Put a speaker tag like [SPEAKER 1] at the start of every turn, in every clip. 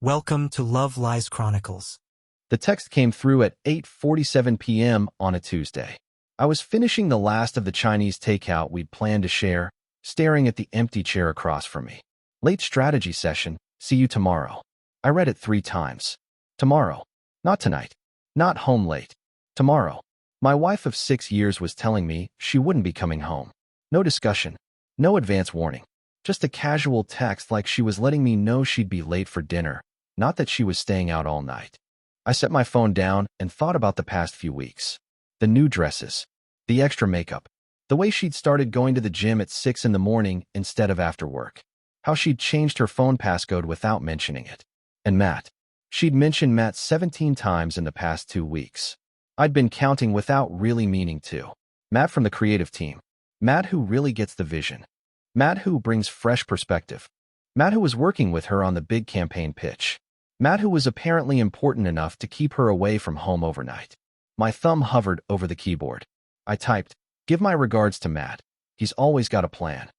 [SPEAKER 1] Welcome to Love Lies Chronicles.
[SPEAKER 2] The text came through at 8:47 p.m. on a Tuesday. I was finishing the last of the Chinese takeout we'd planned to share, staring at the empty chair across from me. Late strategy session, see you tomorrow. I read it 3 times. Tomorrow. Not tonight. Not home late. Tomorrow. My wife of 6 years was telling me she wouldn't be coming home. No discussion. No advance warning. Just a casual text like she was letting me know she'd be late for dinner, not that she was staying out all night. I set my phone down and thought about the past few weeks. The new dresses. The extra makeup. The way she'd started going to the gym at 6 in the morning instead of after work. How she'd changed her phone passcode without mentioning it. And Matt. She'd mentioned Matt 17 times in the past 2 weeks. I'd been counting without really meaning to. Matt from the creative team. Matt who really gets the vision. Matt who brings fresh perspective. Matt who was working with her on the big campaign pitch. Matt who was apparently important enough to keep her away from home overnight. My thumb hovered over the keyboard. I typed, "Give my regards to Matt. He's always got a plan."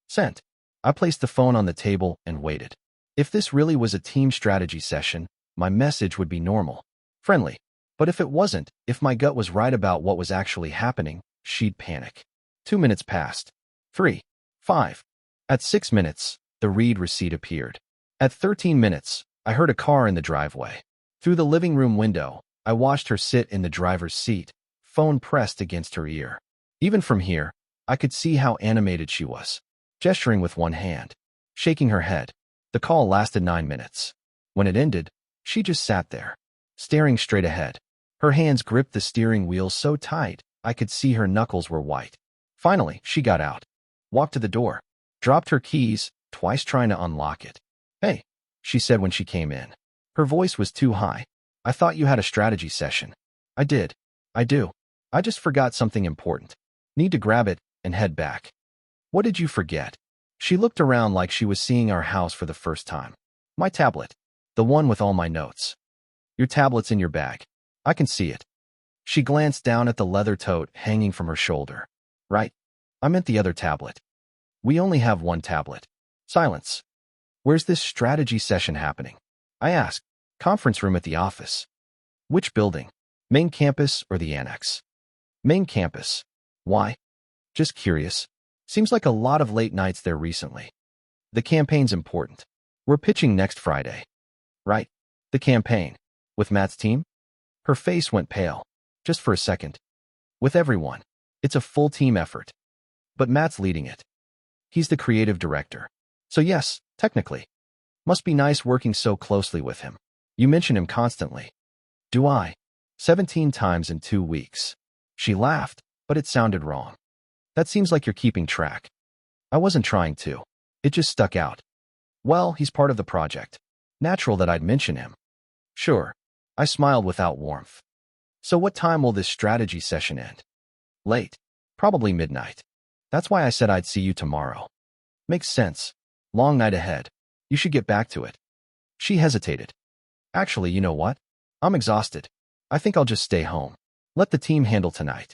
[SPEAKER 2] Sent. I placed the phone on the table and waited. If this really was a team strategy session, my message would be normal, friendly. But if it wasn't, if my gut was right about what was actually happening, she'd panic. 2 minutes passed. 3. 5. At 6 minutes, the read receipt appeared. At 13 minutes, I heard a car in the driveway. Through the living room window, I watched her sit in the driver's seat, phone pressed against her ear. Even from here, I could see how animated she was, gesturing with one hand, shaking her head. The call lasted 9 minutes. When it ended, she just sat there, staring straight ahead. Her hands gripped the steering wheel so tight, I could see her knuckles were white. Finally, she got out, walked to the door, dropped her keys, twice trying to unlock it. "Hey," she said when she came in. Her voice was too high. "I thought you had a strategy session." "I did. I do. I just forgot something important. Need to grab it and head back." "What did you forget?" She looked around like she was seeing our house for the first time. "My tablet. The one with all my notes." "Your tablet's in your bag. I can see it." She glanced down at the leather tote hanging from her shoulder. "Right. I meant the other tablet." "We only have one tablet." Silence. "Where's this strategy session happening?" I asked. "Conference room at the office." "Which building? Main campus or the annex?" "Main campus." "Why?" "Just curious. Seems like a lot of late nights there recently." "The campaign's important. We're pitching next Friday." "Right. The campaign. With Matt's team?" Her face went pale. "Just for a second." "With everyone. It's a full team effort. But Matt's leading it. He's the creative director. So yes, technically. Must be nice working so closely with him. You mention him constantly." "Do I?" 17 times in 2 weeks. She laughed, but it sounded wrong. "That seems like you're keeping track." I wasn't trying to. It just stuck out. "Well, he's part of the project. Natural that I'd mention him." "Sure." I smiled without warmth. "So what time will this strategy session end?" "Late. Probably midnight. That's why I said I'd see you tomorrow." "Makes sense. Long night ahead. You should get back to it." She hesitated. "Actually, you know what? I'm exhausted. I think I'll just stay home. Let the team handle tonight."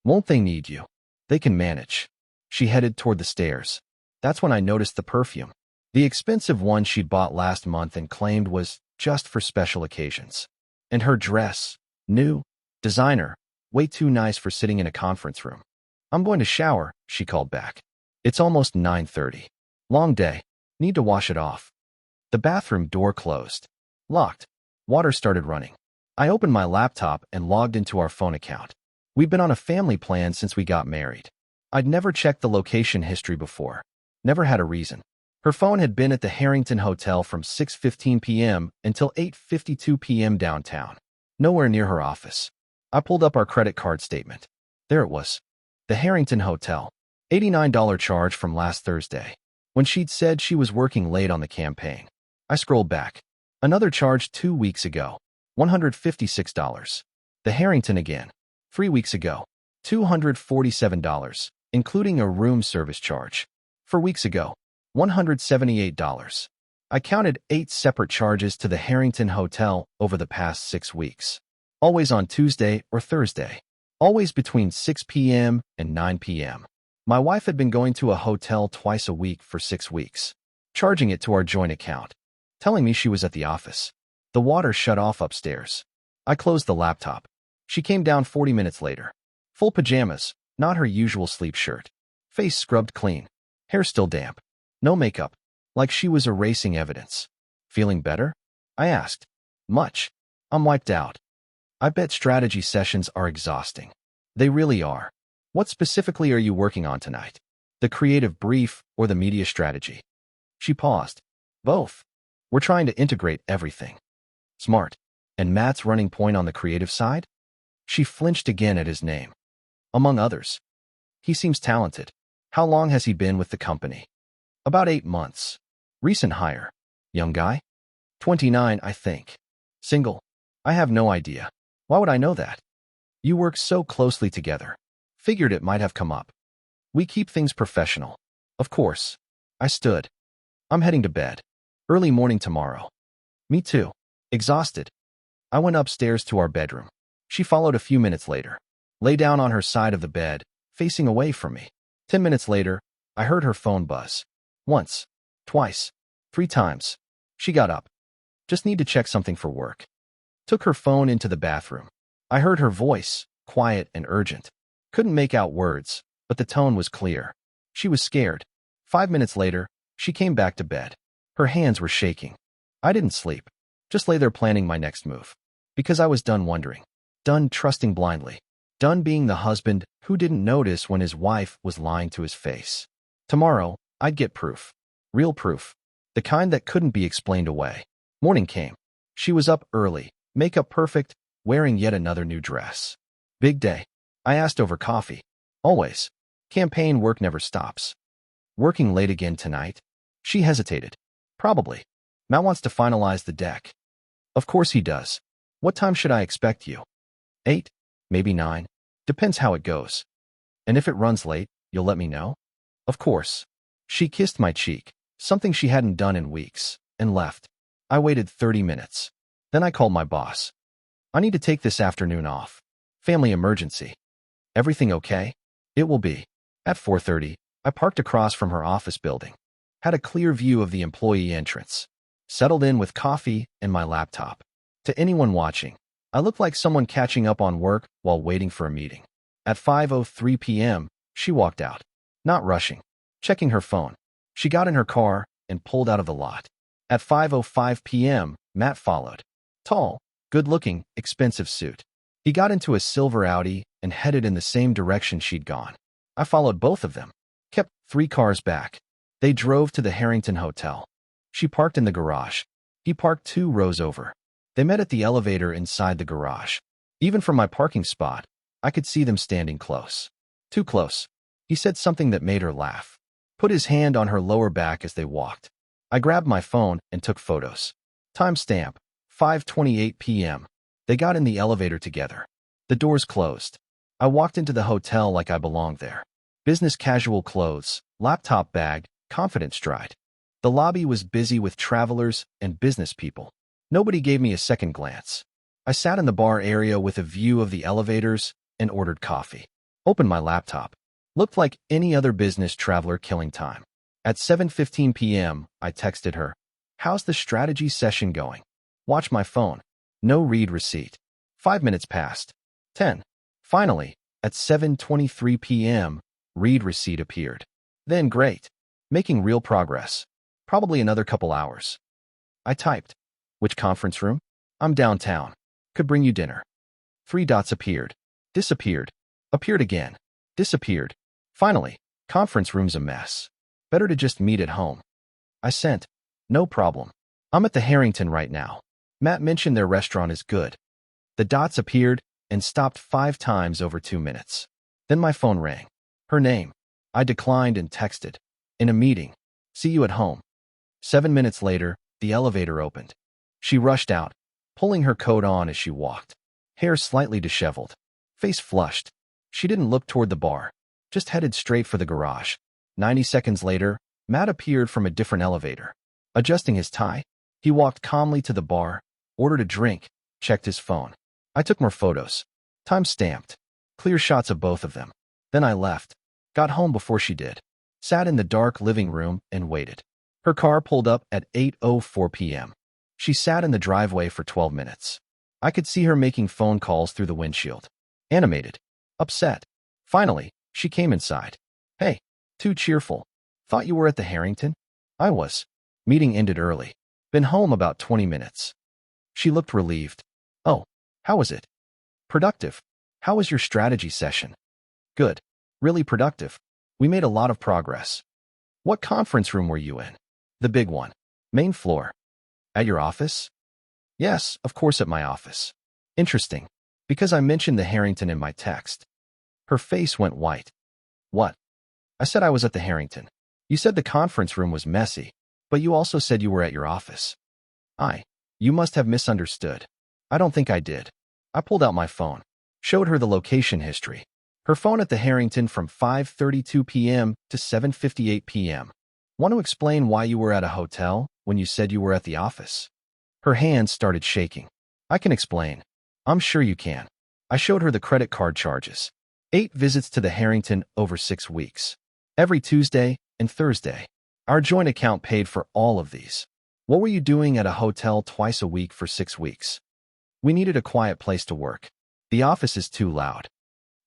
[SPEAKER 2] "Won't they need you?" "They can manage." She headed toward the stairs. That's when I noticed the perfume. The expensive one she'd bought last month and claimed was just for special occasions. And her dress. New. Designer. Way too nice for sitting in a conference room. "I'm going to shower," she called back. "It's almost 9:30. Long day. Need to wash it off." The bathroom door closed. Locked. Water started running. I opened my laptop and logged into our phone account. We'd been on a family plan since we got married. I'd never checked the location history before. Never had a reason. Her phone had been at the Harrington Hotel from 6:15 p.m. until 8:52 p.m. downtown. Nowhere near her office. I pulled up our credit card statement. There it was. The Harrington Hotel. $89 charge from last Thursday, when she'd said she was working late on the campaign. I scrolled back. Another charge 2 weeks ago. $156. The Harrington again. 3 weeks ago. $247, including a room service charge. 4 weeks ago. $178. I counted 8 separate charges to the Harrington Hotel over the past 6 weeks. Always on Tuesday or Thursday. Always between 6 p.m. and 9 p.m. My wife had been going to a hotel twice a week for 6 weeks, charging it to our joint account. telling me she was at the office. The water shut off upstairs. I closed the laptop. She came down 40 minutes later. Full pajamas, not her usual sleep shirt. Face scrubbed clean. Hair still damp. No makeup. Like she was erasing evidence. Feeling better? I asked. Much. I'm wiped out. I bet strategy sessions are exhausting. They really are. What specifically are you working on tonight? The creative brief or the media strategy? She paused. Both. We're trying to integrate everything. Smart. And Matt's running point on the creative side? She flinched again at his name. Among others. He seems talented. How long has he been with the company? About 8 months. Recent hire. Young guy? 29, I think. Single? I have no idea. Why would I know that? You work so closely together. Figured it might have come up. We keep things professional. Of course. I stood. I'm heading to bed. Early morning tomorrow. Me too. Exhausted. I went upstairs to our bedroom. She followed a few minutes later. Lay down on her side of the bed, facing away from me. 10 minutes later, I heard her phone buzz. Once. Twice. 3 times. She got up. Just need to check something for work. Took her phone into the bathroom. I heard her voice, quiet and urgent. Couldn't make out words, but the tone was clear. She was scared. 5 minutes later, she came back to bed. Her hands were shaking. I didn't sleep. Just lay there planning my next move. Because I was done wondering. Done trusting blindly. Done being the husband who didn't notice when his wife was lying to his face. Tomorrow, I'd get proof. Real proof. The kind that couldn't be explained away. Morning came. She was up early, makeup perfect, wearing yet another new dress. Big day. I asked over coffee. Always. Campaign work never stops. Working late again tonight? She hesitated. Probably. Matt wants to finalize the deck. Of course he does. What time should I expect you? 8? Maybe 9? Depends how it goes. And if it runs late, you'll let me know? Of course. She kissed my cheek, something she hadn't done in weeks, and left. I waited 30 minutes. Then I called my boss. I need to take this afternoon off. Family emergency. Everything okay? It will be. At 4:30, I parked across from her office building. Had a clear view of the employee entrance. Settled in with coffee and my laptop. To anyone watching, I looked like someone catching up on work while waiting for a meeting. At 5:03 p.m., she walked out. Not rushing. Checking her phone. She got in her car and pulled out of the lot. At 5:05 p.m., Matt followed. Tall, good-looking, expensive suit. He got into a silver Audi and headed in the same direction she'd gone. I followed both of them. Kept 3 cars back. They drove to the Harrington Hotel. She parked in the garage. He parked 2 rows over. They met at the elevator inside the garage. Even from my parking spot, I could see them standing close. Too close. He said something that made her laugh. Put his hand on her lower back as they walked. I grabbed my phone and took photos. Timestamp, 5:28 p.m. They got in the elevator together. The doors closed. I walked into the hotel like I belonged there. Business casual clothes, laptop bag, confident stride. The lobby was busy with travelers and business people. Nobody gave me a second glance. I sat in the bar area with a view of the elevators and ordered coffee. Opened my laptop. Looked like any other business traveler killing time. At 7:15 p.m., I texted her. How's the strategy session going? Watch my phone. No read receipt. 5 minutes passed. 10. Finally, at 7:23 p.m., read receipt appeared. Then great. Making real progress. Probably another couple hours. I typed. Which conference room? I'm downtown. Could bring you dinner. 3 dots appeared. Disappeared. Appeared again. Disappeared. Finally, conference room's a mess. Better to just meet at home. I sent. No problem. I'm at the Harrington right now. Matt mentioned their restaurant is good. The dots appeared and stopped 5 times over 2 minutes. Then my phone rang. Her name. I declined and texted. In a meeting. See you at home. 7 minutes later, the elevator opened. She rushed out, pulling her coat on as she walked. Hair slightly disheveled. Face flushed. She didn't look toward the bar. Just headed straight for the garage. 90 seconds later, Matt appeared from a different elevator. Adjusting his tie, he walked calmly to the bar, ordered a drink, checked his phone. I took more photos. Time stamped. Clear shots of both of them. Then I left. Got home before she did. Sat in the dark living room and waited. Her car pulled up at 8:04 p.m. She sat in the driveway for 12 minutes. I could see her making phone calls through the windshield. Animated. Upset. Finally, she came inside. Hey, too cheerful. Thought you were at the Harrington? I was. Meeting ended early. Been home about 20 minutes. She looked relieved. Oh, how was it? Productive. How was your strategy session? Good. Really productive. We made a lot of progress. What conference room were you in? The big one. Main floor. At your office? Yes, of course at my office. Interesting. Because I mentioned the Harrington in my text. Her face went white. What? I said I was at the Harrington. You said the conference room was messy, but you also said you were at your office. You must have misunderstood. I don't think I did. I pulled out my phone, showed her the location history. Her phone at the Harrington from 5:32 p.m. to 7:58 p.m. Want to explain why you were at a hotel when you said you were at the office? Her hands started shaking. I can explain. I'm sure you can. I showed her the credit card charges. 8 visits to the Harrington over 6 weeks. Every Tuesday and Thursday. Our joint account paid for all of these. What were you doing at a hotel twice a week for 6 weeks? We needed a quiet place to work. The office is too loud.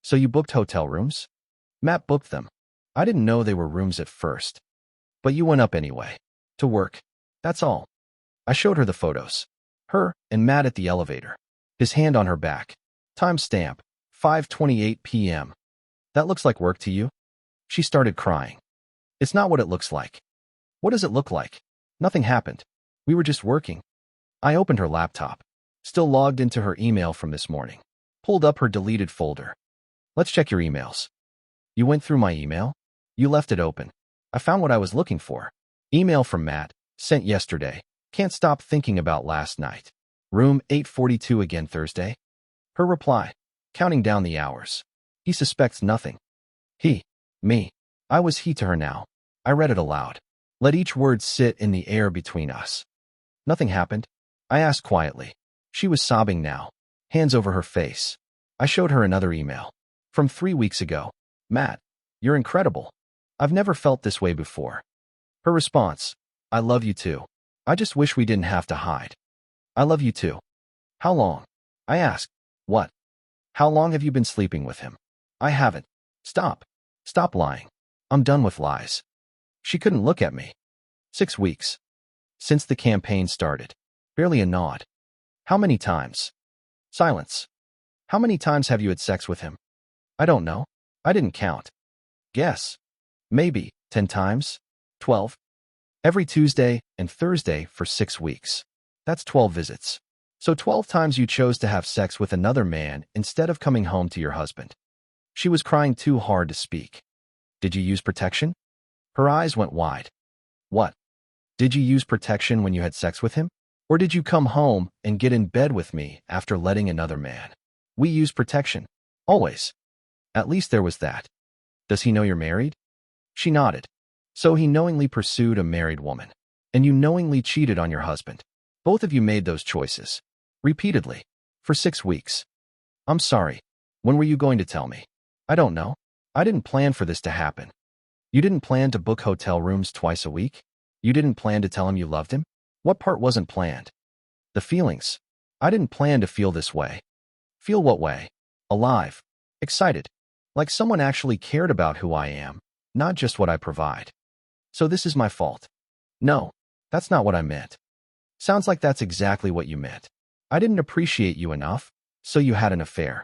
[SPEAKER 2] So you booked hotel rooms? Matt booked them. I didn't know they were rooms at first. But you went up anyway. To work. That's all. I showed her the photos. Her and Matt at the elevator. His hand on her back. Timestamp, 5:28 p.m. That looks like work to you? She started crying. It's not what it looks like. What does it look like? Nothing happened. We were just working. I opened her laptop. Still logged into her email from this morning. Pulled up her deleted folder. Let's check your emails. You went through my email? You left it open. I found what I was looking for. Email from Matt, sent yesterday. Can't stop thinking about last night. Room 842 again Thursday. Her reply, counting down the hours. He suspects nothing. He, me. I was he to her now. I read it aloud. Let each word sit in the air between us. Nothing happened. I asked quietly. She was sobbing now, hands over her face. I showed her another email. From 3 weeks ago. Matt, you're incredible. I've never felt this way before. Her response, I love you too. I just wish we didn't have to hide. I love you too. How long? I asked. What? How long have you been sleeping with him? I haven't. Stop. Stop lying. I'm done with lies. She couldn't look at me. 6 weeks. Since the campaign started. Barely a nod. How many times? Silence. How many times have you had sex with him? I don't know. I didn't count. Guess. Maybe 10 times? 12? Every Tuesday and Thursday for 6 weeks. That's 12 visits. So 12 times you chose to have sex with another man instead of coming home to your husband. She was crying too hard to speak. Did you use protection? Her eyes went wide. What? Did you use protection when you had sex with him? Or did you come home and get in bed with me after letting another man? We use protection. Always. At least there was that. Does he know you're married? She nodded. So he knowingly pursued a married woman. And you knowingly cheated on your husband. Both of you made those choices. Repeatedly. For 6 weeks. I'm sorry. When were you going to tell me? I don't know. I didn't plan for this to happen. You didn't plan to book hotel rooms twice a week? You didn't plan to tell him you loved him? What part wasn't planned? The feelings. I didn't plan to feel this way. Feel what way? Alive. Excited. Like someone actually cared about who I am, not just what I provide. So this is my fault. No, that's not what I meant. Sounds like that's exactly what you meant. I didn't appreciate you enough, so you had an affair.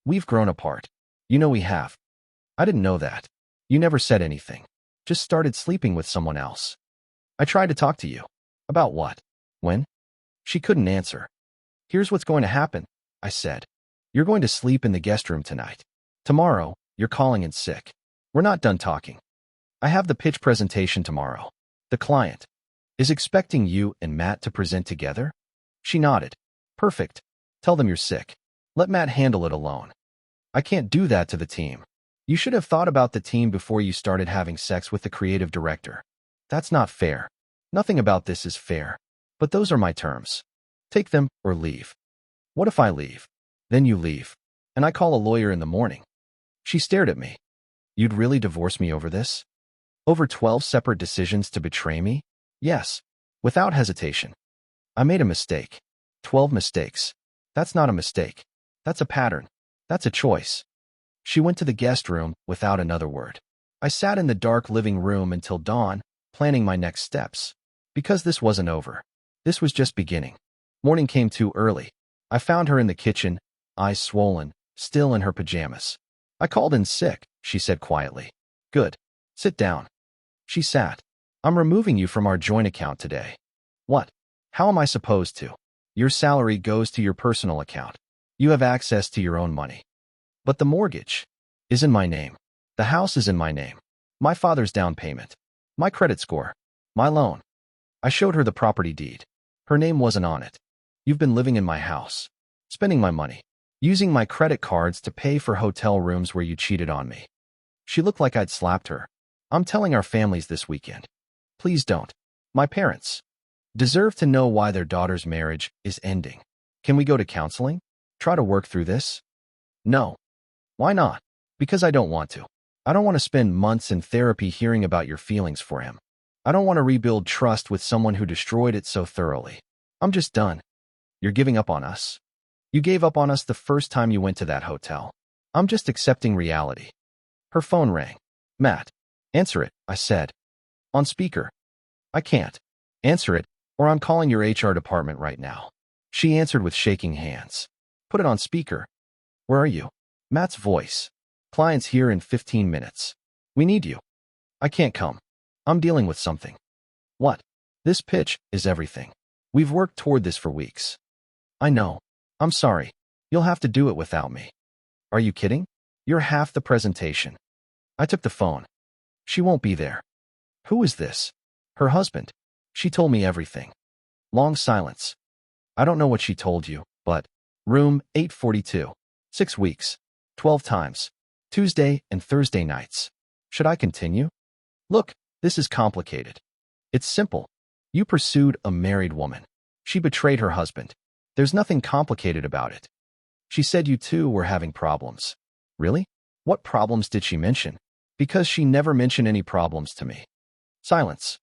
[SPEAKER 2] We've grown apart. You know we have. I didn't know that. You never said anything. Just started sleeping with someone else. I tried to talk to you. About what? When? She couldn't answer. Here's what's going to happen, I said. You're going to sleep in the guest room tonight. Tomorrow, you're calling in sick. We're not done talking. I have the pitch presentation tomorrow. The client is expecting you and Matt to present together? She nodded. Perfect. Tell them you're sick. Let Matt handle it alone. I can't do that to the team. You should have thought about the team before you started having sex with the creative director. That's not fair. Nothing about this is fair. But those are my terms. Take them or leave. What if I leave? Then you leave. And I call a lawyer in the morning. She stared at me. You'd really divorce me over this? Over 12 separate decisions to betray me? Yes. Without hesitation. I made a mistake. 12 mistakes. That's not a mistake. That's a pattern. That's a choice. She went to the guest room without another word. I sat in the dark living room until dawn, planning my next steps. Because this wasn't over. This was just beginning. Morning came too early. I found her in the kitchen, eyes swollen, still in her pajamas. I called in sick, she said quietly. Good. Sit down. She sat. I'm removing you from our joint account today. What? How am I supposed to? Your salary goes to your personal account. You have access to your own money. But the mortgage is in my name. The house is in my name. My father's down payment. My credit score. My loan. I showed her the property deed. Her name wasn't on it. You've been living in my house. Spending my money. Using my credit cards to pay for hotel rooms where you cheated on me. She looked like I'd slapped her. I'm telling our families this weekend. Please don't. My parents deserve to know why their daughter's marriage is ending. Can we go to counseling? Try to work through this? No. Why not? Because I don't want to. I don't want to spend months in therapy hearing about your feelings for him. I don't want to rebuild trust with someone who destroyed it so thoroughly. I'm just done. You're giving up on us. You gave up on us the first time you went to that hotel. I'm just accepting reality. Her phone rang. Matt. Answer it, I said. On speaker. I can't. Answer it, or I'm calling your HR department right now. She answered with shaking hands. Put it on speaker. Where are you? Matt's voice. Client's here in 15 minutes. We need you. I can't come. I'm dealing with something. What? This pitch is everything. We've worked toward this for weeks. I know. I'm sorry. You'll have to do it without me. Are you kidding? You're half the presentation. I took the phone. She won't be there. Who is this? Her husband. She told me everything. Long silence. I don't know what she told you, but room 842. 6 weeks. 12 times. Tuesday and Thursday nights. Should I continue? Look, this is complicated. It's simple. You pursued a married woman. She betrayed her husband. There's nothing complicated about it. She said you two were having problems. Really? What problems did she mention? Because she never mentioned any problems to me. Silence.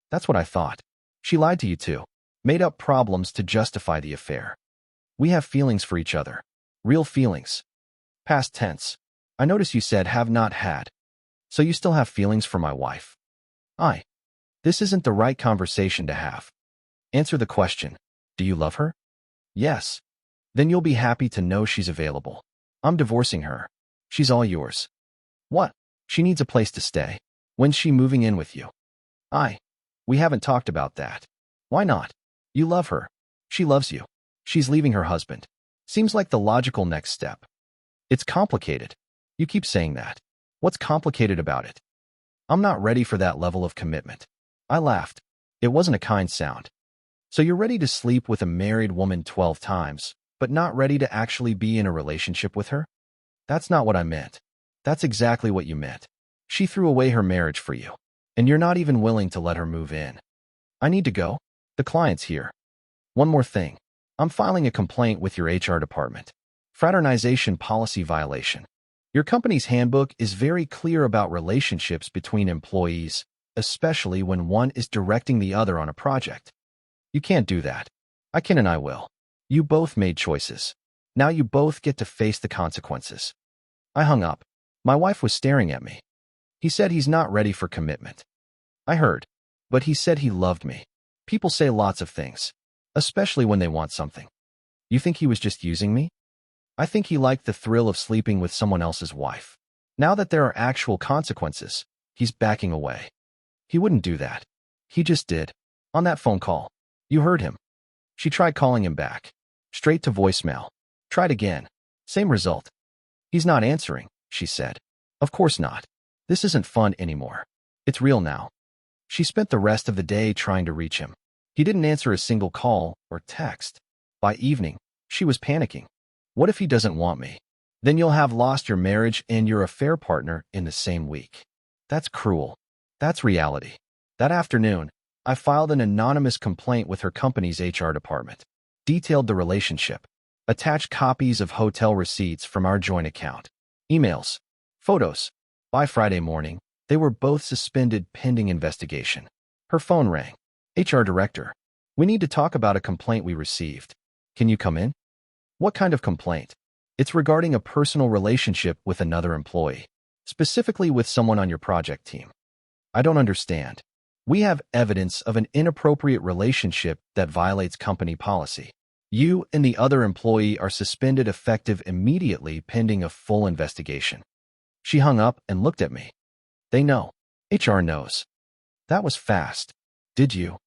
[SPEAKER 2] That's what I thought. She lied to you too. Made up problems to justify the affair. We have feelings for each other. Real feelings. Past tense. I notice you said have not had. So you still have feelings for my wife? This isn't the right conversation to have. Answer the question. Do you love her? Yes. Then you'll be happy to know she's available. I'm divorcing her. She's all yours. What? She needs a place to stay. When's she moving in with you? We haven't talked about that. Why not? You love her. She loves you. She's leaving her husband. Seems like the logical next step. It's complicated. You keep saying that. What's complicated about it? I'm not ready for that level of commitment. I laughed. It wasn't a kind sound. So you're ready to sleep with a married woman 12 times, but not ready to actually be in a relationship with her? That's not what I meant. That's exactly what you meant. She threw away her marriage for you, and you're not even willing to let her move in. I need to go. The client's here. One more thing. I'm filing a complaint with your HR department. Fraternization policy violation. Your company's handbook is very clear about relationships between employees, especially when one is directing the other on a project. You can't do that. I can and I will. You both made choices. Now you both get to face the consequences. I hung up. My wife was staring at me. He said he's not ready for commitment. I heard. But he said he loved me. People say lots of things, especially when they want something. You think he was just using me? I think he liked the thrill of sleeping with someone else's wife. Now that there are actual consequences, he's backing away. He wouldn't do that. He just did. On that phone call. You heard him. She tried calling him back. Straight to voicemail. Tried again. Same result. He's not answering, she said. Of course not. This isn't fun anymore. It's real now. She spent the rest of the day trying to reach him. He didn't answer a single call or text. By evening, she was panicking. What if he doesn't want me? Then you'll have lost your marriage and your affair partner in the same week. That's cruel. That's reality. That afternoon, I filed an anonymous complaint with her company's HR department. Detailed the relationship. Attached copies of hotel receipts from our joint account. Emails. Photos. By Friday morning, they were both suspended pending investigation. Her phone rang. HR director. We need to talk about a complaint we received. Can you come in? What kind of complaint? It's regarding a personal relationship with another employee, specifically with someone on your project team. I don't understand. We have evidence of an inappropriate relationship that violates company policy. You and the other employee are suspended effective immediately pending a full investigation. She hung up and looked at me. They know. HR knows. That was fast. Did you?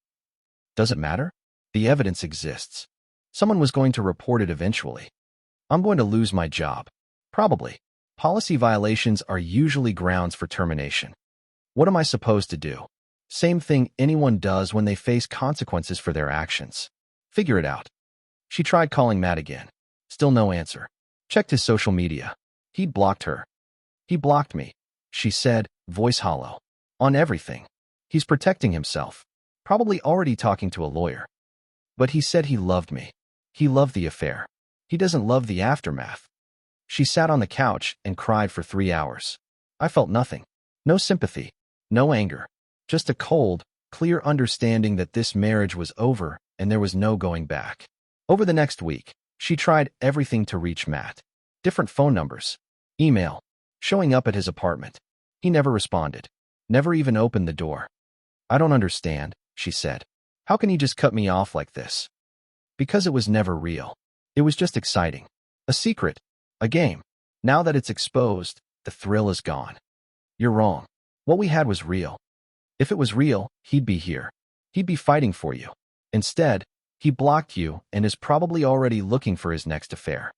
[SPEAKER 2] Does it matter? The evidence exists. Someone was going to report it eventually. I'm going to lose my job. Probably. Policy violations are usually grounds for termination. What am I supposed to do? Same thing anyone does when they face consequences for their actions. Figure it out. She tried calling Matt again. Still no answer. Checked his social media. He'd blocked her. He blocked me, she said, voice hollow. On everything. He's protecting himself. Probably already talking to a lawyer. But he said he loved me. He loved the affair. He doesn't love the aftermath. She sat on the couch and cried for 3 hours. I felt nothing. No sympathy. No anger. Just a cold, clear understanding that this marriage was over and there was no going back. Over the next week, she tried everything to reach Matt. Different phone numbers. Email. Showing up at his apartment. He never responded. Never even opened the door. I don't understand, she said. How can he just cut me off like this? Because it was never real. It was just exciting. A secret. A game. Now that it's exposed, the thrill is gone. You're wrong. What we had was real. If it was real, he'd be here. He'd be fighting for you. Instead, he blocked you and is probably already looking for his next affair.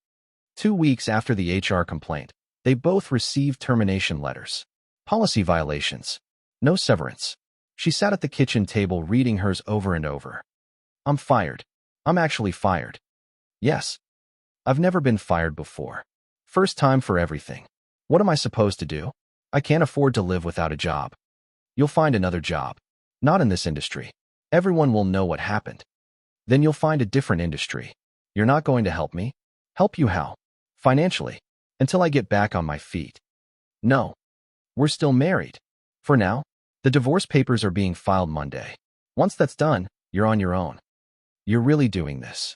[SPEAKER 2] 2 weeks after the HR complaint, they both received termination letters. Policy violations. No severance. She sat at the kitchen table reading hers over and over. I'm fired. I'm actually fired. Yes. I've never been fired before. First time for everything. What am I supposed to do? I can't afford to live without a job. You'll find another job. Not in this industry. Everyone will know what happened. Then you'll find a different industry. You're not going to help me? Help you how? Financially. Until I get back on my feet. No. We're still married. For now. The divorce papers are being filed Monday. Once that's done, you're on your own. You're really doing this.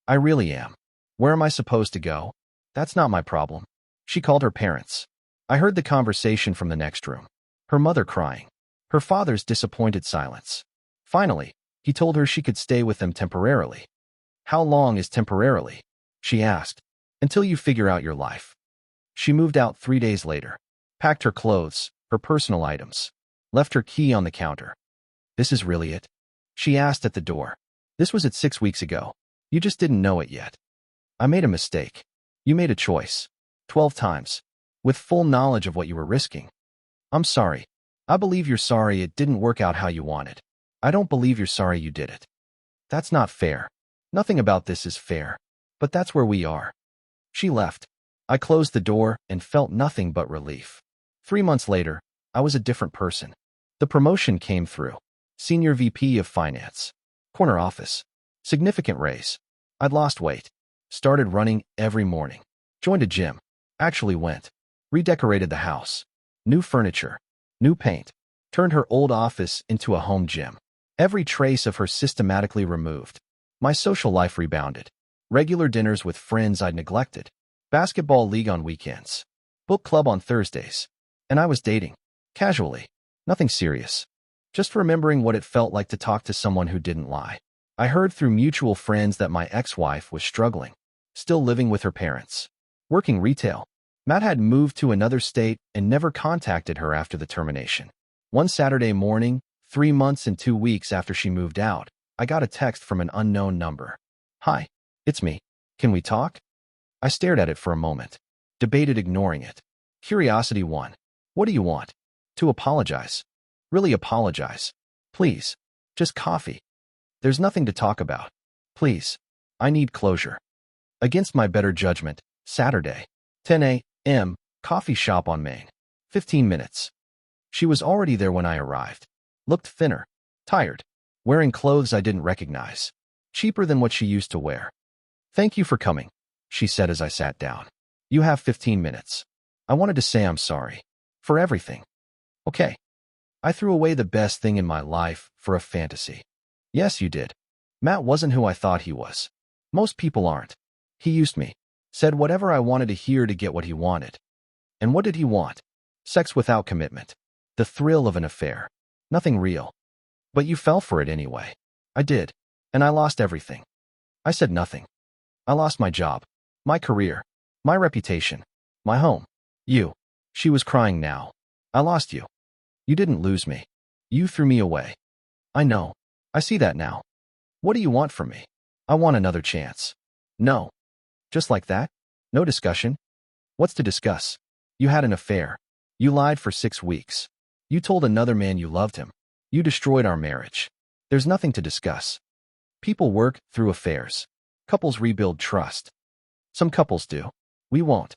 [SPEAKER 2] I really am. Where am I supposed to go? That's not my problem. She called her parents. I heard the conversation from the next room. Her mother crying. Her father's disappointed silence. Finally, he told her she could stay with them temporarily. How long is temporarily? She asked. Until you figure out your life. She moved out 3 days later. Packed her clothes, her personal items. Left her key on the counter. This is really it? She asked at the door. This was it 6 weeks ago. You just didn't know it yet. I made a mistake. You made a choice. 12 times. With full knowledge of what you were risking. I'm sorry. I believe you're sorry it didn't work out how you wanted. I don't believe you're sorry you did it. That's not fair. Nothing about this is fair. But that's where we are. She left. I closed the door and felt nothing but relief. 3 months later, I was a different person. The promotion came through. Senior VP of Finance. Corner office. Significant raise. I'd lost weight. Started running every morning. Joined a gym. Actually went. Redecorated the house. New furniture. New paint. Turned her old office into a home gym. Every trace of her systematically removed. My social life rebounded. Regular dinners with friends I'd neglected. Basketball league on weekends. Book club on Thursdays. And I was dating. Casually. Nothing serious. Just remembering what it felt like to talk to someone who didn't lie. I heard through mutual friends that my ex-wife was struggling. Still living with her parents. Working retail. Matt had moved to another state and never contacted her after the termination. One Saturday morning, 3 months and 2 weeks after she moved out, I got a text from an unknown number. Hi, it's me. Can we talk? I stared at it for a moment. Debated ignoring it. Curiosity won. What do you want? To apologize. Really apologize. Please. Just coffee. There's nothing to talk about. Please. I need closure. Against my better judgment, Saturday. 10 a.m. Coffee shop on Main. 15 minutes. She was already there when I arrived. Looked thinner. Tired. Wearing clothes I didn't recognize. Cheaper than what she used to wear. Thank you for coming, she said as I sat down. You have 15 minutes. I wanted to say I'm sorry. For everything. Okay. I threw away the best thing in my life for a fantasy. Yes, you did. Matt wasn't who I thought he was. Most people aren't. He used me. Said whatever I wanted to hear to get what he wanted. And what did he want? Sex without commitment. The thrill of an affair. Nothing real. But you fell for it anyway. I did. And I lost everything. I said nothing. I lost my job, my career, my reputation, my home. You. She was crying now. I lost you. You didn't lose me. You threw me away. I know. I see that now. What do you want from me? I want another chance. No. Just like that? No discussion? What's to discuss? You had an affair. You lied for 6 weeks. You told another man you loved him. You destroyed our marriage. There's nothing to discuss. People work through affairs. Couples rebuild trust. Some couples do. We won't.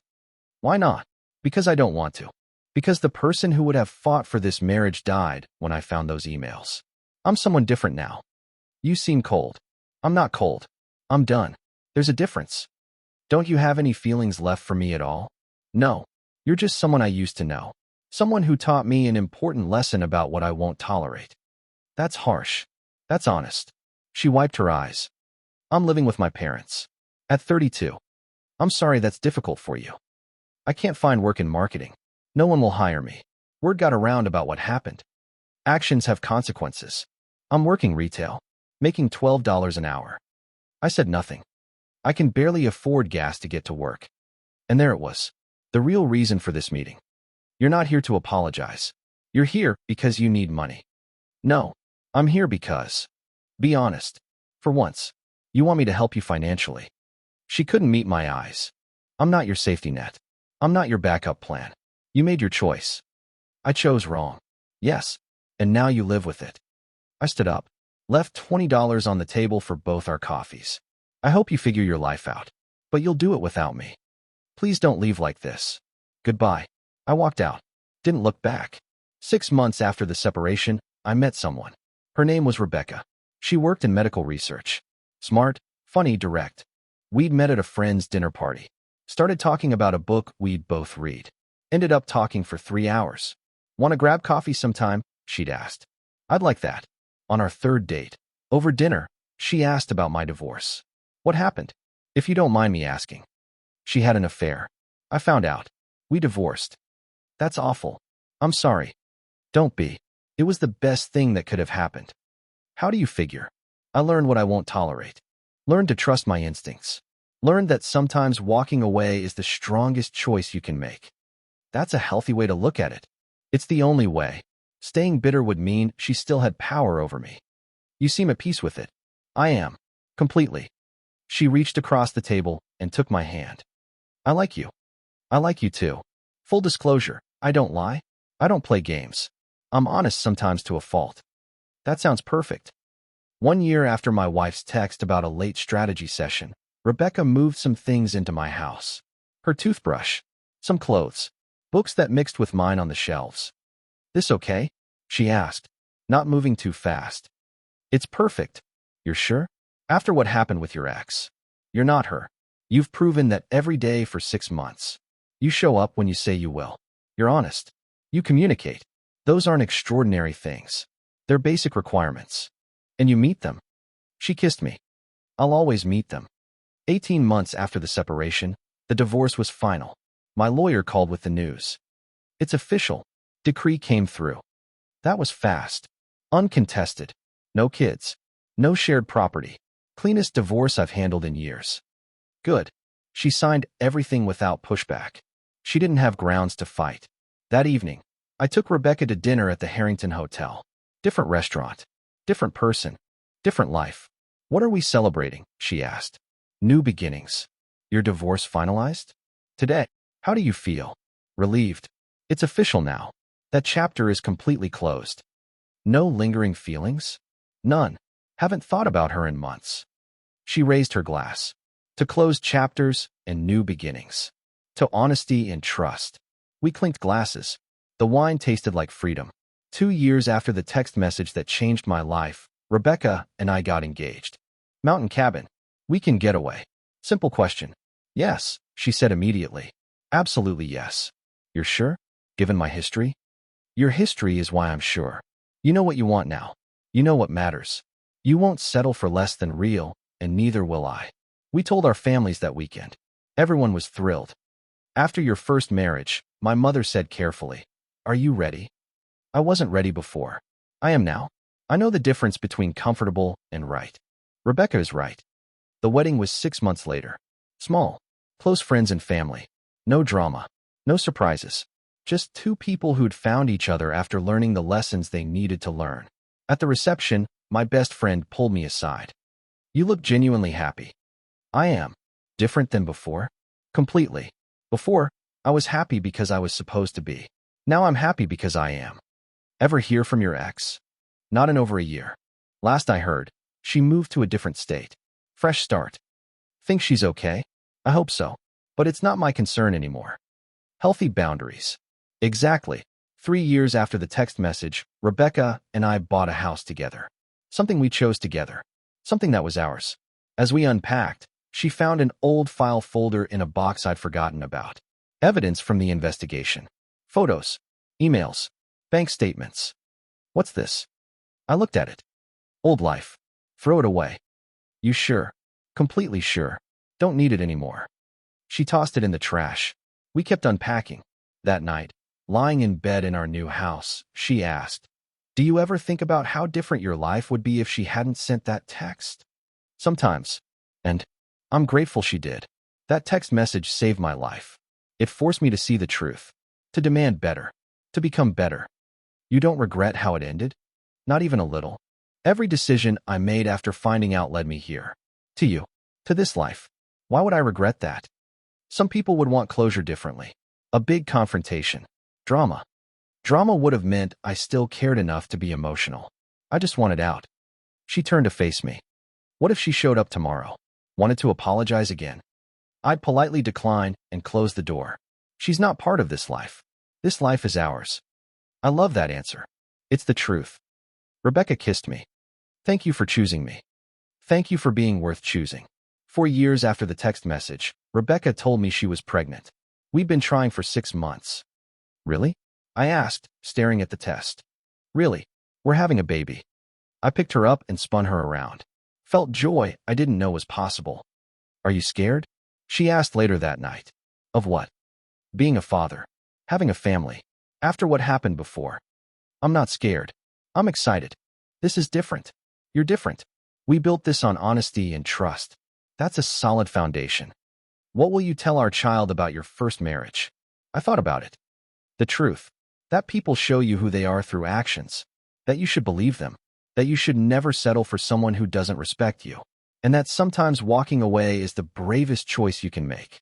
[SPEAKER 2] Why not? Because I don't want to. Because the person who would have fought for this marriage died when I found those emails. I'm someone different now. You seem cold. I'm not cold. I'm done. There's a difference. Don't you have any feelings left for me at all? No. You're just someone I used to know. Someone who taught me an important lesson about what I won't tolerate. That's harsh. That's honest. She wiped her eyes. I'm living with my parents. At 32. I'm sorry that's difficult for you. I can't find work in marketing. No one will hire me. Word got around about what happened. Actions have consequences. I'm working retail, making $12 an hour. I said nothing. I can barely afford gas to get to work. And there it was. The real reason for this meeting. You're not here to apologize. You're here because you need money. No, I'm here because. Be honest. For once. You want me to help you financially. She couldn't meet my eyes. I'm not your safety net. I'm not your backup plan. You made your choice. I chose wrong. Yes. And now you live with it. I stood up, left $20 on the table for both our coffees. I hope you figure your life out, but you'll do it without me. Please don't leave like this. Goodbye. I walked out. Didn't look back. 6 months after the separation, I met someone. Her name was Rebecca. She worked in medical research. Smart, funny, direct. We'd met at a friend's dinner party. Started talking about a book we'd both read. Ended up talking for 3 hours. Want to grab coffee sometime? She'd asked. I'd like that. On our 3rd date, over dinner, she asked about my divorce. What happened? If you don't mind me asking. She had an affair. I found out. We divorced. That's awful. I'm sorry. Don't be. It was the best thing that could have happened. How do you figure? I learned what I won't tolerate. Learned to trust my instincts. Learned that sometimes walking away is the strongest choice you can make. That's a healthy way to look at it. It's the only way. Staying bitter would mean she still had power over me. You seem at peace with it. I am. Completely. She reached across the table and took my hand. I like you. I like you too. Full disclosure, I don't lie. I don't play games. I'm honest sometimes to a fault. That sounds perfect. 1 year after my wife's text about a late strategy session, Rebecca moved some things into my house. Her toothbrush, some clothes, books that mixed with mine on the shelves. This okay? She asked, not moving too fast. It's perfect. You're sure? After what happened with your ex. You're not her. You've proven that every day for 6 months. You show up when you say you will. You're honest. You communicate. Those aren't extraordinary things. They're basic requirements. And you meet them. She kissed me. I'll always meet them. 18 months after the separation, the divorce was final. My lawyer called with the news. It's official. Decree came through. That was fast. Uncontested. No kids. No shared property. Cleanest divorce I've handled in years. Good. She signed everything without pushback. She didn't have grounds to fight. That evening, I took Rebecca to dinner at the Harrington Hotel. Different restaurant. Different person. Different life. What are we celebrating? She asked. New beginnings. Your divorce finalized? Today. How do you feel? Relieved. It's official now. That chapter is completely closed. No lingering feelings? None. Haven't thought about her in months. She raised her glass. To closed chapters and new beginnings. To honesty and trust. We clinked glasses. The wine tasted like freedom. 2 years after the text message that changed my life, Rebecca and I got engaged. Mountain cabin. Weekend getaway. Simple question. Yes, she said immediately. Absolutely yes. You're sure? Given my history? Your history is why I'm sure. You know what you want now. You know what matters. You won't settle for less than real, and neither will I. We told our families that weekend. Everyone was thrilled. After your first marriage, my mother said carefully, "Are you ready?" I wasn't ready before. I am now. I know the difference between comfortable and right. Rebecca is right. The wedding was 6 months later. Small, close friends and family. No drama. No surprises. Just two people who'd found each other after learning the lessons they needed to learn. At the reception, my best friend pulled me aside. "You look genuinely happy." I am. Different than before? Completely. Before, I was happy because I was supposed to be. Now I'm happy because I am. Ever hear from your ex? Not in over a year. Last I heard, she moved to a different state. Fresh start. Think she's okay? I hope so. But it's not my concern anymore. Healthy boundaries. Exactly. 3 years after the text message, Rebecca and I bought a house together. Something we chose together. Something that was ours. As we unpacked, she found an old file folder in a box I'd forgotten about. Evidence from the investigation. Photos. Emails. Bank statements. What's this? I looked at it. Old life. Throw it away. You sure? Completely sure. Don't need it anymore. She tossed it in the trash. We kept unpacking. That night, lying in bed in our new house, she asked, "Do you ever think about how different your life would be if she hadn't sent that text?" Sometimes. And I'm grateful she did. That text message saved my life. It forced me to see the truth, to demand better, to become better. You don't regret how it ended? Not even a little. Every decision I made after finding out led me here. To you. To this life. Why would I regret that? Some people would want closure differently. A big confrontation. Drama. Drama would have meant I still cared enough to be emotional. I just wanted out. She turned to face me. What if she showed up tomorrow? Wanted to apologize again? I'd politely decline and close the door. She's not part of this life. This life is ours. I love that answer. It's the truth. Rebecca kissed me. Thank you for choosing me. Thank you for being worth choosing. 4 years after the text message, Rebecca told me she was pregnant. We'd been trying for 6 months. Really? I asked, staring at the test. Really? We're having a baby. I picked her up and spun her around. Felt joy I didn't know was possible. Are you scared? She asked later that night. Of what? Being a father. Having a family. After what happened before. I'm not scared. I'm excited. This is different. You're different. We built this on honesty and trust. That's a solid foundation. What will you tell our child about your first marriage? I thought about it. The truth. That people show you who they are through actions. That you should believe them. That you should never settle for someone who doesn't respect you. And that sometimes walking away is the bravest choice you can make.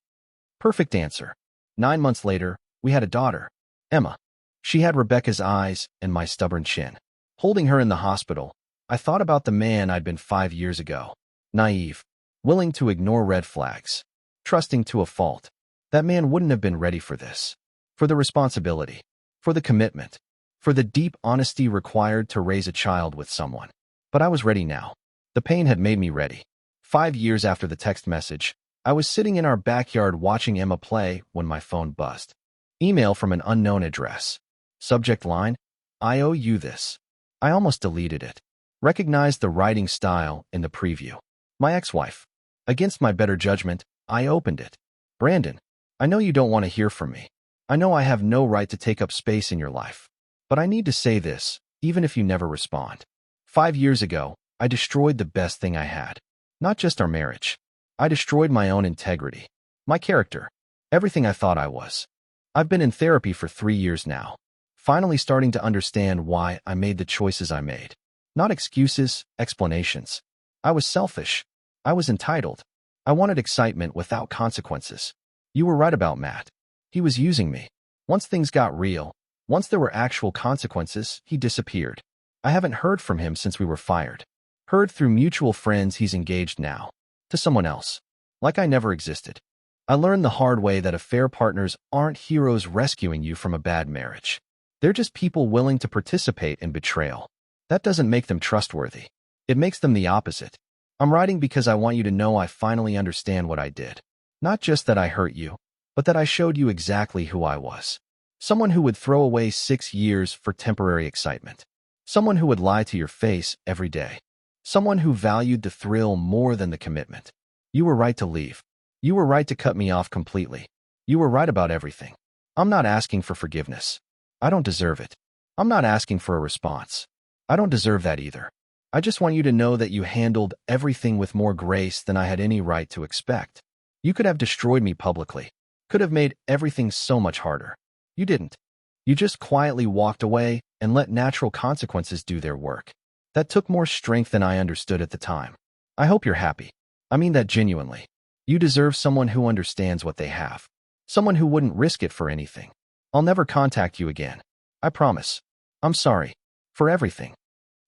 [SPEAKER 2] Perfect answer. 9 months later, we had a daughter, Emma. She had Rebecca's eyes and my stubborn chin. Holding her in the hospital, I thought about the man I'd been 5 years ago. Naive. Willing to ignore red flags. Trusting to a fault. That man wouldn't have been ready for this. For the responsibility. For the commitment. For the deep honesty required to raise a child with someone. But I was ready now. The pain had made me ready. 5 years after the text message, I was sitting in our backyard watching Emma play when my phone buzzed. Email from an unknown address. Subject line, "I owe you this." I almost deleted it. Recognized the writing style in the preview. My ex-wife. Against my better judgment, I opened it. "Brandon, I know you don't want to hear from me. I know I have no right to take up space in your life. But I need to say this, even if you never respond. 5 years ago, I destroyed the best thing I had. Not just our marriage. I destroyed my own integrity. My character. Everything I thought I was. I've been in therapy for 3 years now. Finally starting to understand why I made the choices I made. Not excuses, explanations. I was selfish. I was entitled. I wanted excitement without consequences. You were right about Matt. He was using me. Once things got real, once there were actual consequences, he disappeared. I haven't heard from him since we were fired. Heard through mutual friends he's engaged now. To someone else. Like I never existed. I learned the hard way that affair partners aren't heroes rescuing you from a bad marriage. They're just people willing to participate in betrayal. That doesn't make them trustworthy. It makes them the opposite. I'm writing because I want you to know I finally understand what I did. Not just that I hurt you, but that I showed you exactly who I was. Someone who would throw away 6 years for temporary excitement. Someone who would lie to your face every day. Someone who valued the thrill more than the commitment. You were right to leave. You were right to cut me off completely. You were right about everything. I'm not asking for forgiveness. I don't deserve it. I'm not asking for a response. I don't deserve that either. I just want you to know that you handled everything with more grace than I had any right to expect. You could have destroyed me publicly. Could have made everything so much harder. You didn't. You just quietly walked away and let natural consequences do their work. That took more strength than I understood at the time. I hope you're happy. I mean that genuinely. You deserve someone who understands what they have. Someone who wouldn't risk it for anything. I'll never contact you again. I promise. I'm sorry. For everything.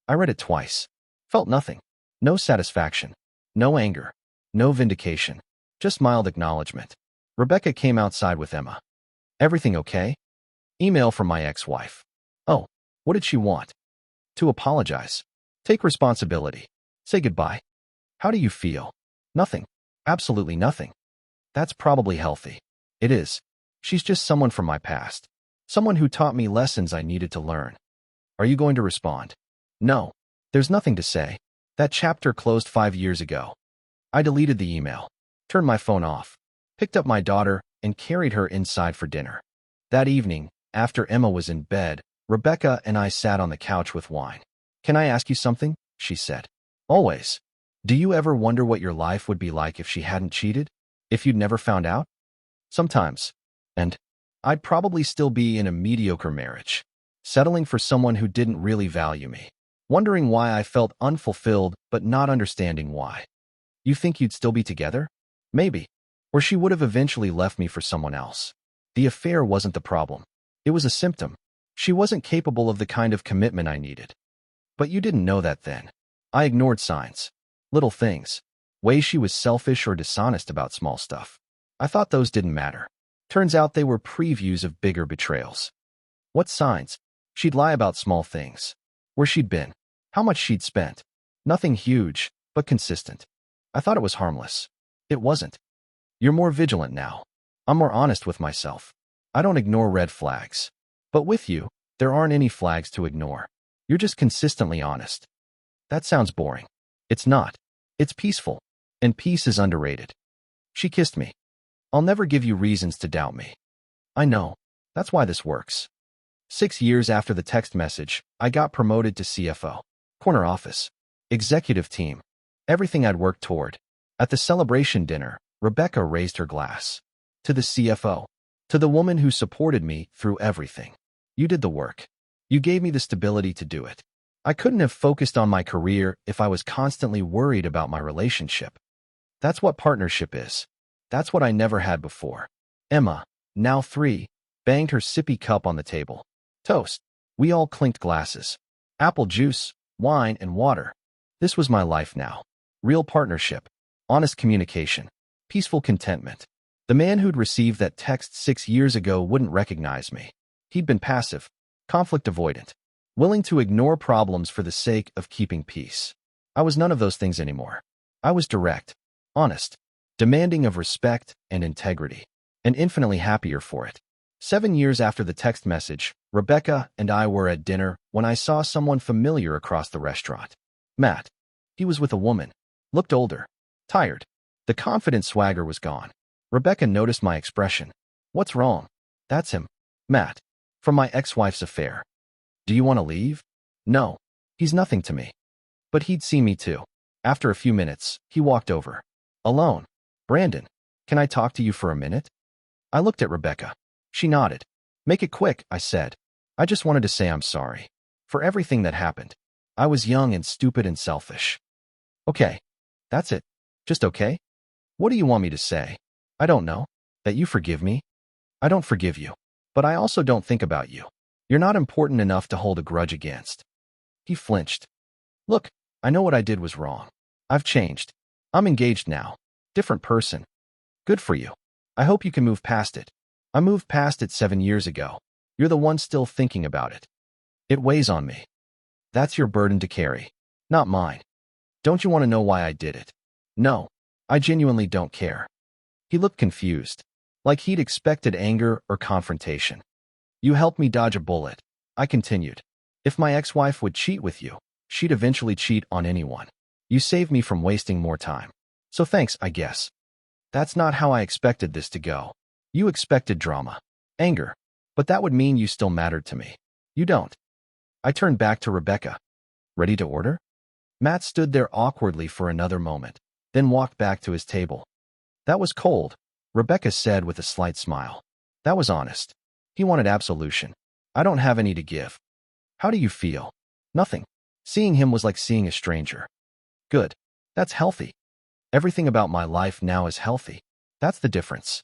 [SPEAKER 2] I read it twice. Felt nothing. No satisfaction. No anger. No vindication. Just mild acknowledgement. Rebecca came outside with Emma. Everything okay? Email from my ex-wife. Oh, what did she want? To apologize. Take responsibility. Say goodbye. How do you feel? Nothing. Absolutely nothing. That's probably healthy. It is. She's just someone from my past. Someone who taught me lessons I needed to learn. Are you going to respond? No. There's nothing to say. That chapter closed 5 years ago. I deleted the email, turned my phone off, picked up my daughter, and carried her inside for dinner. That evening, after Emma was in bed, Rebecca and I sat on the couch with wine. Can I ask you something? She said. Always. Do you ever wonder what your life would be like if she hadn't cheated? If you'd never found out? Sometimes. And I'd probably still be in a mediocre marriage, settling for someone who didn't really value me, wondering why I felt unfulfilled but not understanding why. You think you'd still be together? Maybe. Or she would have eventually left me for someone else. The affair wasn't the problem. It was a symptom. She wasn't capable of the kind of commitment I needed. But you didn't know that then. I ignored signs. Little things. Ways she was selfish or dishonest about small stuff. I thought those didn't matter. Turns out they were previews of bigger betrayals. What signs? She'd lie about small things. Where she'd been. How much she'd spent. Nothing huge, but consistent. I thought it was harmless. It wasn't. You're more vigilant now. I'm more honest with myself. I don't ignore red flags. But with you, there aren't any flags to ignore. You're just consistently honest. That sounds boring. It's not. It's peaceful. And peace is underrated. She kissed me. I'll never give you reasons to doubt me. I know. That's why this works. 6 years after the text message, I got promoted to CFO. Corner office. Executive team. Everything I'd worked toward. At the celebration dinner, Rebecca raised her glass. To the CFO. To the woman who supported me through everything. You did the work. You gave me the stability to do it. I couldn't have focused on my career if I was constantly worried about my relationship. That's what partnership is. That's what I never had before. Emma, now 3, banged her sippy cup on the table. Toast. We all clinked glasses. Apple juice, wine, and water. This was my life now. Real partnership. Honest communication. Peaceful contentment. The man who'd received that text 6 years ago wouldn't recognize me. He'd been passive, conflict avoidant, willing to ignore problems for the sake of keeping peace. I was none of those things anymore. I was direct, honest, demanding of respect and integrity, and infinitely happier for it. 7 years after the text message, Rebecca and I were at dinner when I saw someone familiar across the restaurant. Matt. He was with a woman. Looked older. Tired. The confident swagger was gone. Rebecca noticed my expression. What's wrong? That's him. Matt. From my ex-wife's affair. Do you want to leave? No. He's nothing to me. But he'd see me too. After a few minutes, he walked over. Alone. Brandon, can I talk to you for a minute? I looked at Rebecca. She nodded. Make it quick, I said. I just wanted to say I'm sorry. For everything that happened. I was young and stupid and selfish. Okay. That's it. Just okay? What do you want me to say? I don't know. That you forgive me? I don't forgive you. But I also don't think about you. You're not important enough to hold a grudge against. He flinched. Look, I know what I did was wrong. I've changed. I'm engaged now. Different person. Good for you. I hope you can move past it. I moved past it 7 years ago. You're the one still thinking about it. It weighs on me. That's your burden to carry. Not mine. Don't you want to know why I did it? No. I genuinely don't care. He looked confused. Like he'd expected anger or confrontation. You helped me dodge a bullet. I continued. If my ex-wife would cheat with you, she'd eventually cheat on anyone. You saved me from wasting more time. So thanks, I guess. That's not how I expected this to go. You expected drama, anger, but that would mean you still mattered to me. You don't. I turned back to Rebecca. Ready to order? Matt stood there awkwardly for another moment, then walked back to his table. That was cold, Rebecca said with a slight smile. That was honest. He wanted absolution. I don't have any to give. How do you feel? Nothing. Seeing him was like seeing a stranger. Good. That's healthy. Everything about my life now is healthy. That's the difference.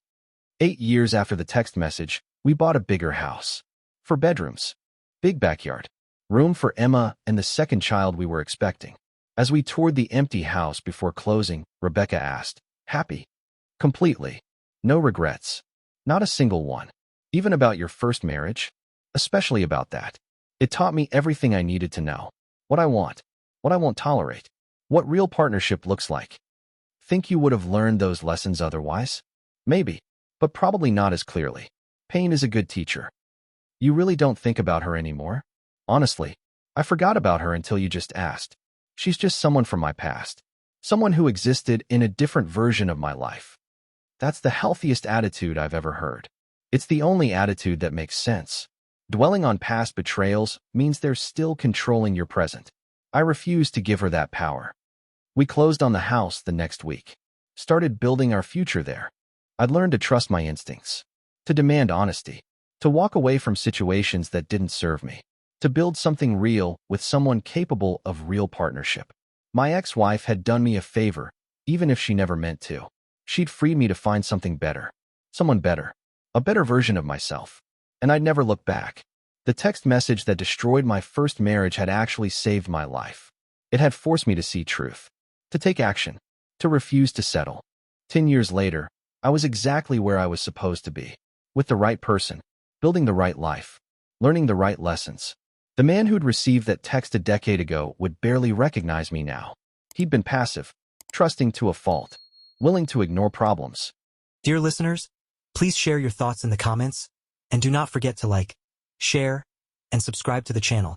[SPEAKER 2] 8 years after the text message, we bought a bigger house. 4 bedrooms. Big backyard. Room for Emma and the second child we were expecting. As we toured the empty house before closing, Rebecca asked, "Happy?" Completely. No regrets. Not a single one. Even about your first marriage? Especially about that. It taught me everything I needed to know. What I want. What I won't tolerate. What real partnership looks like. Think you would have learned those lessons otherwise? Maybe, but probably not as clearly. Pain is a good teacher. You really don't think about her anymore? Honestly, I forgot about her until you just asked. She's just someone from my past. Someone who existed in a different version of my life. That's the healthiest attitude I've ever heard. It's the only attitude that makes sense. Dwelling on past betrayals means they're still controlling your present. I refuse to give her that power. We closed on the house the next week. Started building our future there. I'd learned to trust my instincts. To demand honesty. To walk away from situations that didn't serve me. To build something real with someone capable of real partnership. My ex-wife had done me a favor, even if she never meant to. She'd freed me to find something better. Someone better. A better version of myself. And I'd never look back. The text message that destroyed my first marriage had actually saved my life. It had forced me to see truth. To take action. To refuse to settle. 10 years later, I was exactly where I was supposed to be. With the right person. Building the right life. Learning the right lessons. The man who'd received that text a decade ago would barely recognize me now. He'd been passive. Trusting to a fault. Willing to ignore problems.
[SPEAKER 1] Dear listeners, please share your thoughts in the comments, and do not forget to like, share, and subscribe to the channel.